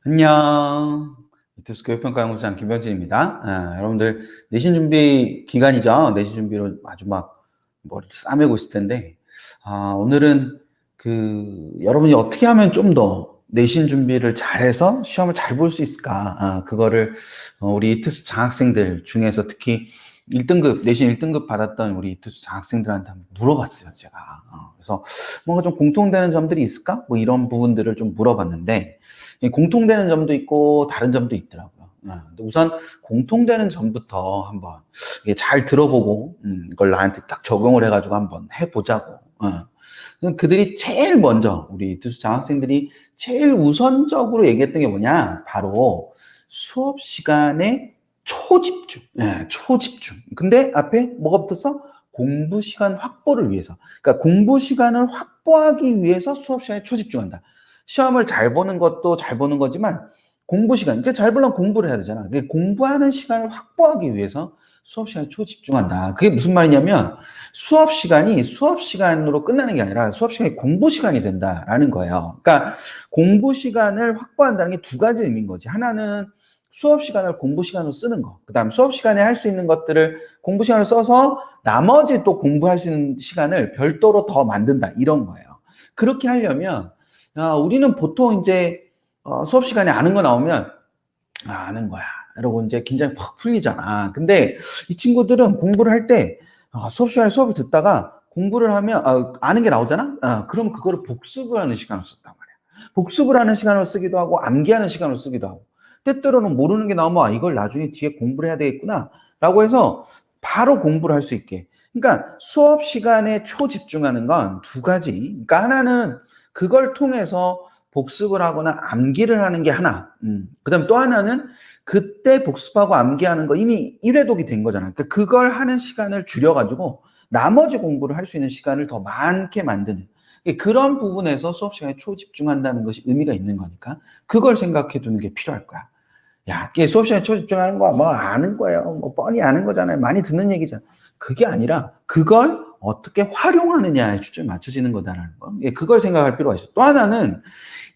안녕. 이투스 교육평가연구소장 김병진입니다. 여러분들 내신 준비 기간이죠. 내신 준비로 아주 막 머리를 싸매고 있을 텐데, 오늘은 여러분이 어떻게 하면 좀 더 내신 준비를 잘해서 시험을 잘 볼 수 있을까? 그거를 우리 이투스 장학생들 중에서 특히 1등급, 내신 1등급 받았던 우리 이투스 장학생들한테 한번 물어봤어요, 제가. 그래서 뭔가 좀 공통되는 점들이 있을까? 뭐 이런 부분들을 좀 물어봤는데, 공통되는 점도 있고 다른 점도 있더라고요. 근데 우선 공통되는 점부터 한번 잘 들어보고 이걸 나한테 딱 적용을 해가지고 한번 해보자고. 그들이 제일 먼저 우리 투수 장학생들이 제일 우선적으로 얘기했던 게 뭐냐? 바로 수업 시간에 초집중. 초집중. 근데 앞에 뭐가 붙었어? 공부 시간 확보를 위해서. 그러니까 공부 시간을 확보하기 위해서 수업 시간에 초집중한다. 시험을 잘 보는 것도 잘 보는 거지만 공부 시간, 그러니까 잘 보려면 공부를 해야 되잖아. 공부하는 시간을 확보하기 위해서 수업 시간에 초집중한다. 그게 무슨 말이냐면 수업 시간이 수업 시간으로 끝나는 게 아니라 수업 시간이 공부 시간이 된다라는 거예요. 그러니까 공부 시간을 확보한다는 게 두 가지 의미인 거지. 하나는 수업 시간을 공부 시간으로 쓰는 거. 그 다음 수업 시간에 할 수 있는 것들을 공부 시간을 써서 나머지 또 공부할 수 있는 시간을 별도로 더 만든다. 이런 거예요. 그렇게 하려면 우리는 보통 이제 수업 시간에 아는 거 나오면 아는 거야. 이러고 이제 긴장이 팍 풀리잖아. 근데 이 친구들은 공부를 할 때 수업 시간에 수업을 듣다가 공부를 하면 아는 게 나오잖아. 그럼 그거를 복습을 하는 시간으로 썼단 말이야. 복습을 하는 시간으로 쓰기도 하고 암기하는 시간으로 쓰기도 하고 때때로는 모르는 게 나오면 이걸 나중에 뒤에 공부를 해야 되겠구나 라고 해서 바로 공부를 할 수 있게. 그러니까 수업 시간에 초집중하는 건 두 가지. 그러니까 하나는 그걸 통해서 복습을 하거나 암기를 하는 게 하나. 그다음 또 하나는 그때 복습하고 암기하는 거 이미 1회독이 된 거잖아. 그러니까 그걸 하는 시간을 줄여가지고 나머지 공부를 할 수 있는 시간을 더 많게 만드는. 그런 부분에서 수업 시간에 초집중한다는 것이 의미가 있는 거니까 그걸 생각해 두는 게 필요할 거야. 야, 수업 시간에 초집중하는 거 뭐 아는 거예요. 뭐 뻔히 아는 거잖아요. 많이 듣는 얘기잖아. 그게 아니라 그걸 어떻게 활용하느냐에 초점이 맞춰지는 거다라는 거. 그걸 생각할 필요가 있어. 또 하나는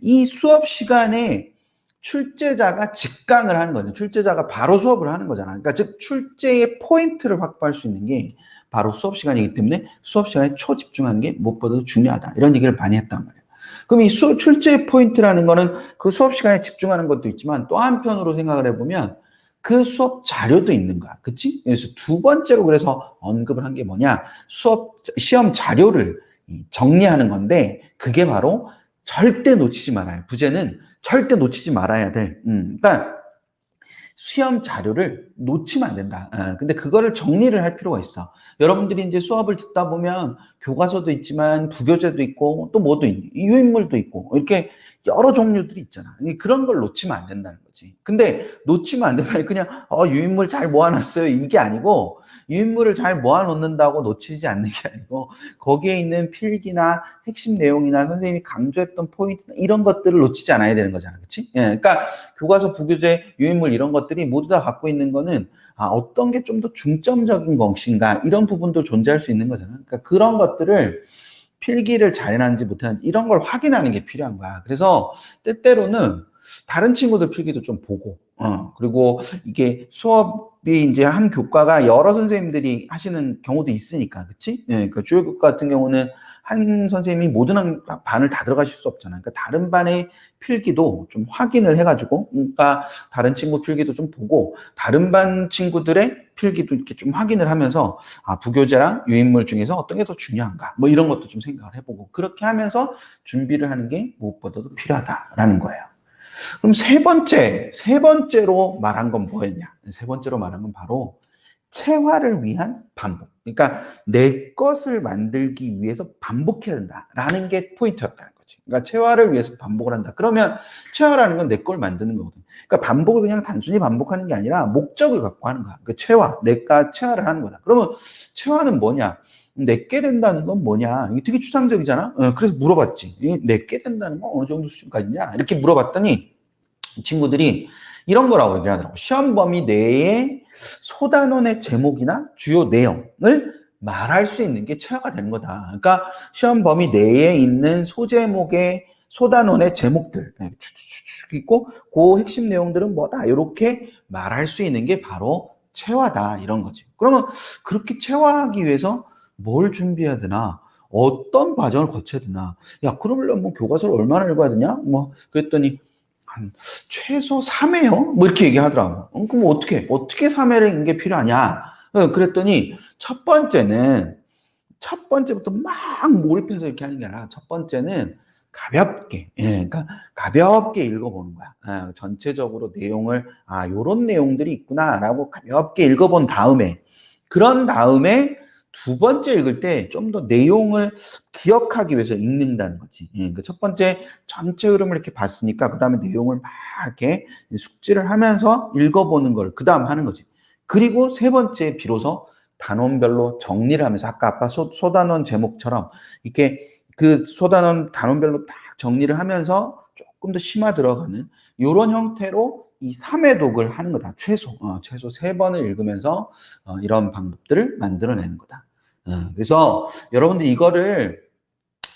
이 수업 시간에 출제자가 직강을 하는 거죠. 출제자가 바로 수업을 하는 거잖아. 그러니까 즉 출제의 포인트를 확보할 수 있는 게 바로 수업 시간이기 때문에 수업 시간에 초집중하는 게 무엇보다도 중요하다. 이런 얘기를 많이 했단 말이에요. 그럼 이 출제 포인트라는 거는 그 수업 시간에 집중하는 것도 있지만 또 한편으로 생각을 해보면 그 수업 자료도 있는 거야. 그치? 그래서 두 번째로 그래서 언급을 한 게 뭐냐? 시험 자료를 정리하는 건데 그게 바로 절대 놓치지 말아요. 부제는 절대 놓치지 말아야 될. 그러니까 시험 자료를 놓치면 안 된다. 근데 그거를 정리를 할 필요가 있어. 여러분들이 이제 수업을 듣다 보면 교과서도 있지만 부교재도 있고 또 뭐도 있니? 유인물도 있고 이렇게 여러 종류들이 있잖아. 그런 걸 놓치면 안 된다는 거지. 근데 놓치면 안 된다니 그냥 유인물 잘 모아놨어요 이게 아니고 유인물을 잘 모아놓는다고 놓치지 않는 게 아니고 거기에 있는 필기나 핵심 내용이나 선생님이 강조했던 포인트나 이런 것들을 놓치지 않아야 되는 거잖아. 그치? 예, 그러니까 교과서, 부교재, 유인물 이런 것들이 모두 다 갖고 있는 거는 어떤 게 좀 더 중점적인 것인가 이런 부분도 존재할 수 있는 거잖아. 그러니까 그런 것들을 필기를 잘해놨는지 못했는지 이런 걸 확인하는 게 필요한 거야. 그래서 때때로는 다른 친구들 필기도 좀 보고, 그리고 이게 수업이 이제 한 교과가 여러 선생님들이 하시는 경우도 있으니까, 그치? 예, 그 주요 교과 같은 경우는 한 선생님이 모든 반을 다 들어가실 수 없잖아요. 그러니까 다른 반의 필기도 좀 확인을 해가지고, 그러니까 다른 친구 필기도 좀 보고, 다른 반 친구들의 필기도 이렇게 좀 확인을 하면서, 부교재랑 유인물 중에서 어떤 게 더 중요한가, 뭐 이런 것도 좀 생각을 해보고, 그렇게 하면서 준비를 하는 게 무엇보다도 필요하다라는 거예요. 그럼 세 번째로 말한 건 뭐였냐? 세 번째로 말한 건 바로 체화를 위한 반복. 그러니까 내 것을 만들기 위해서 반복해야 된다라는 게 포인트였다는 거지. 그러니까 체화를 위해서 반복을 한다. 그러면 체화라는 건 내 걸 만드는 거거든. 그러니까 반복을 그냥 단순히 반복하는 게 아니라 목적을 갖고 하는 거야. 그 체화, 내가 체화를 하는 거다. 그러면 체화는 뭐냐? 내게 된다는 건 뭐냐? 이게 되게 추상적이잖아. 그래서 물어봤지. 내게 된다는 건 어느 정도 수준까지냐? 이렇게 물어봤더니 친구들이 이런 거라고 얘기하더라고. 시험 범위 내에 소단원의 제목이나 주요 내용을 말할 수 있는 게 체화가 되는 거다. 그러니까 시험 범위 내에 있는 소제목의 소단원의 제목들 쭉쭉쭉 있고 그 핵심 내용들은 뭐다 이렇게 말할 수 있는 게 바로 체화다 이런 거지. 그러면 그렇게 체화하기 위해서 뭘 준비해야 되나? 어떤 과정을 거쳐야 되나? 야, 그러면 뭐 교과서를 얼마나 읽어야 되냐? 뭐 그랬더니 한 최소 3회요? 뭐 이렇게 얘기하더라고. 그럼 어떻게 3회를 읽는 게 필요하냐? 그랬더니 첫 번째부터 막 몰입해서 이렇게 하는 게 아니라 첫 번째는 가볍게, 그러니까 가볍게 읽어보는 거야. 전체적으로 내용을, 요런 내용들이 있구나라고 가볍게 읽어본 다음에, 그런 다음에 두 번째 읽을 때 좀 더 내용을 기억하기 위해서 읽는다는 거지. 그러니까 첫 번째 전체 흐름을 이렇게 봤으니까 그 다음에 내용을 막 이렇게 숙지를 하면서 읽어보는 걸 그 다음 하는 거지. 그리고 세 번째 비로소 단원별로 정리를 하면서 아까 소단원 제목처럼 이렇게 그 소단원 단원별로 딱 정리를 하면서 조금 더 심화 들어가는 이런 형태로 이 3회 독을 하는 거다. 최소 3번을 읽으면서 이런 방법들을 만들어내는 거다. 그래서 여러분들 이거를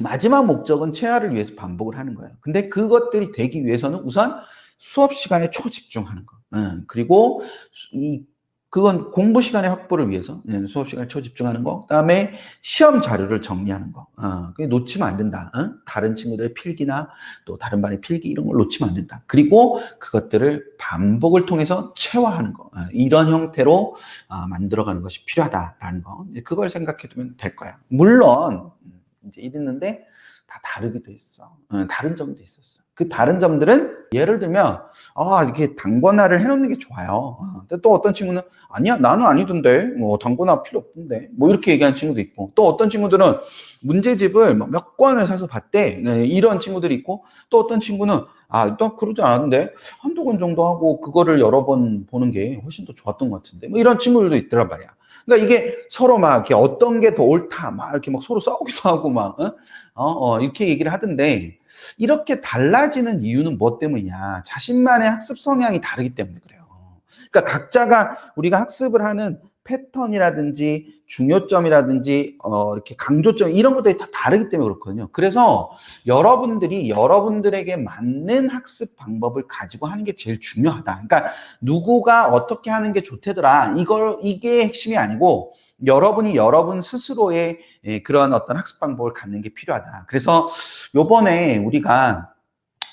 마지막 목적은 체화를 위해서 반복을 하는 거예요. 근데 그것들이 되기 위해서는 우선 수업 시간에 초집중하는 거. 그리고 그건 공부 시간의 확보를 위해서 수업 시간에 초집중하는 거. 그다음에 시험 자료를 정리하는 거. 그게 놓치면 안 된다. 다른 친구들의 필기나 또 다른 반의 필기 이런 걸 놓치면 안 된다. 그리고 그것들을 반복을 통해서 체화하는 거. 이런 형태로 만들어가는 것이 필요하다라는 거. 그걸 생각해 두면 될 거야. 물론 이제 이랬는데 다 다르기도 했어. 다른 점도 있었어. 그 다른 점들은 예를 들면 이렇게 단권화를 해놓는 게 좋아요. 근데 또 어떤 친구는 아니야 나는 아니던데 뭐 단권화 필요 없던데 뭐 이렇게 얘기하는 친구도 있고 또 어떤 친구들은 문제집을 몇 권을 사서 봤대 이런 친구들이 있고 또 어떤 친구는 또 그러지 않았는데 한두 권 정도 하고 그거를 여러 번 보는 게 훨씬 더 좋았던 것 같은데 뭐 이런 친구들도 있더란 말이야. 그러니까 이게 서로 막 이렇게 어떤 게 더 옳다 막 이렇게 막 서로 싸우기도 하고 막 이렇게 얘기를 하던데 이렇게 달라지는 이유는 뭐 때문이냐? 자신만의 학습 성향이 다르기 때문에 그래요. 그러니까 각자가 우리가 학습을 하는 패턴이라든지 중요점이라든지 이렇게 강조점 이런 것들이 다 다르기 때문에 그렇거든요. 그래서 여러분들이 여러분들에게 맞는 학습 방법을 가지고 하는 게 제일 중요하다. 그러니까 누구가 어떻게 하는 게 좋대더라. 이게 핵심이 아니고 여러분이 여러분 스스로의 그런 어떤 학습 방법을 갖는 게 필요하다. 그래서 요번에 우리가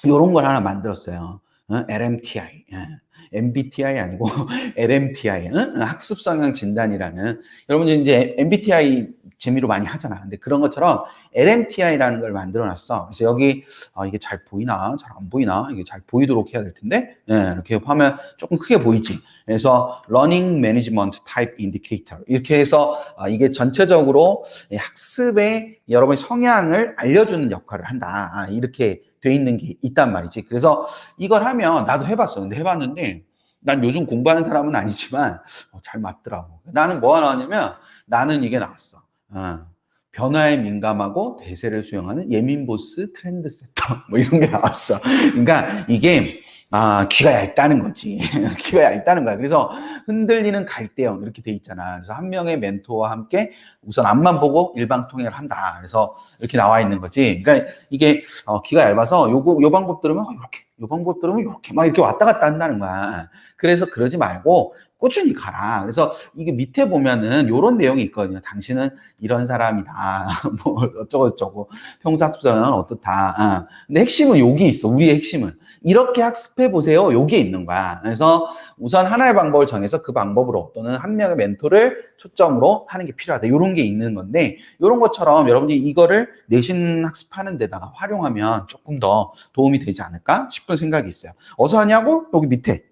요런 걸 하나 만들었어요. LMTI. MBTI 아니고 LMTI. 학습 성향 진단이라는. 여러분들 이제 MBTI 재미로 많이 하잖아. 근데 그런 것처럼 LMTI라는 걸 만들어 놨어. 그래서 여기 이게 잘 보이나? 잘 안 보이나? 이게 잘 보이도록 해야 될 텐데. 이렇게 하면 조금 크게 보이지. 그래서 Learning Management Type Indicator 이렇게 해서 이게 전체적으로 학습의 여러분의 성향을 알려주는 역할을 한다. 이렇게 돼 있는 게 있단 말이지. 그래서 이걸 하면 나도 해봤어. 근데 해봤는데 난 요즘 공부하는 사람은 아니지만 잘 맞더라고. 나는 뭐가 나왔냐면 나는 이게 나왔어. 변화에 민감하고 대세를 수용하는 예민 보스 트렌드 세터 뭐 이런 게 나왔어. 그러니까 이게 귀가 얇다는 거지. 귀가 얇다는 거야. 그래서 흔들리는 갈대형 이렇게 돼 있잖아. 그래서 한 명의 멘토와 함께 우선 앞만 보고 일방통행을 한다. 그래서 이렇게 나와 있는 거지. 그러니까 이게 귀가 얇아서 요 방법 들으면 이렇게, 요 방법 들으면 이렇게 막 이렇게 왔다 갔다 한다는 거야. 그래서 그러지 말고 꾸준히 가라. 그래서 이게 밑에 보면은 요런 내용이 있거든요. 당신은 이런 사람이다. 뭐 어쩌고저쩌고. 평소 학습자는 어떻다. 근데 핵심은 여기 있어. 우리의 핵심은. 이렇게 학습해 보세요. 여기에 있는 거야. 그래서 우선 하나의 방법을 정해서 그 방법으로 또는 한 명의 멘토를 초점으로 하는 게 필요하다. 이런 게 있는 건데 이런 것처럼 여러분들이 이거를 내신 학습하는 데다가 활용하면 조금 더 도움이 되지 않을까 싶은 생각이 있어요. 어디서 하냐고? 여기 밑에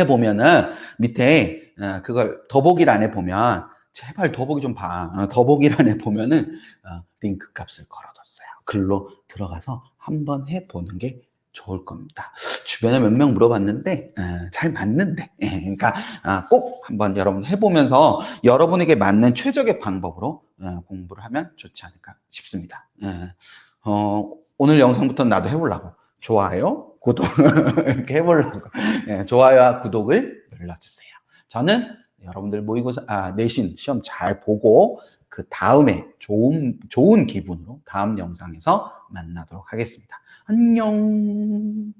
보면은 밑에 그걸 더보기란에 보면 제발 더보기 좀 봐. 더보기란에 보면은 링크 값을 걸어뒀어요. 글로 들어가서 한번 해보는 게 좋을 겁니다. 주변에 몇 명 물어봤는데 잘 맞는데 그러니까 꼭 한번 여러분 해보면서 여러분에게 맞는 최적의 방법으로 공부를 하면 좋지 않을까 싶습니다. 오늘 영상부터 나도 해보려고. 좋아요, 구독 이렇게 해보려고. 좋아요와 구독을 눌러주세요. 저는 여러분들 모의고사 내신 시험 잘 보고 그 다음에 좋은 기분으로 다음 영상에서 만나도록 하겠습니다. 안녕.